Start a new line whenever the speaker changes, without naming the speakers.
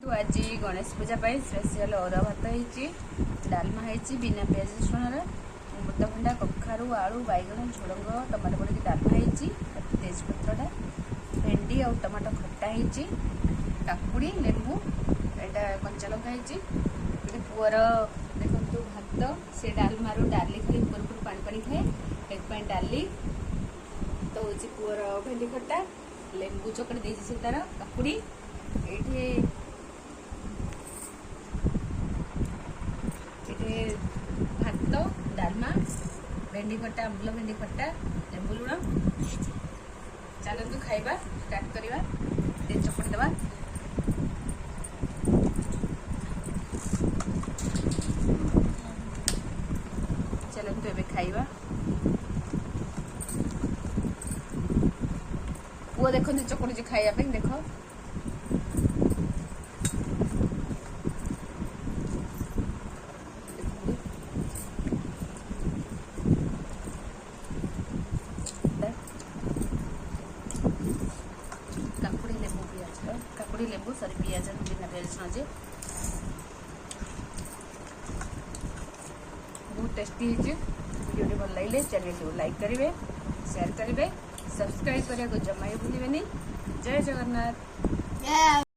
तो आज गणेश पूजा स्पेशल अरुआ भात होती डालमा होती बिना पियाज रसुण अमृतभंडा कखारू आलू बैगण झुड़ंग टमाटो पड़ी डालमा होती तेजपत्रटा भेंडी और टमाटो खट्टा होती काकुड़ी लेंबू एटा कंचा लंका होती पुअर देखो भात से डालमारू डाली खाली ऊपर पानी पानी खाए एक डाली तो हूँ पुअर भेंडी खट्टा लेंबू चकड़ी देसी से तार काकुड़ी ये भात डालमा भेंडी खट्टा आंबुल भेंडी खट्टा लेंबू लुण चलतु खाइबा स्टार्ट करवा चकड़ी दबा चलतु एबे खाइबा पुआ देखो चकड़ी खाइबा देख काकुड़ी लेंबू सॉरी पियाज बिना पियाज रसुण जे बहुत टेस्टी वीडियो भल लगे चैनल लाइक करेंगे शेयर करेंगे सब्सक्राइब करने को जमा ही भूलिए। जय जगन्नाथ।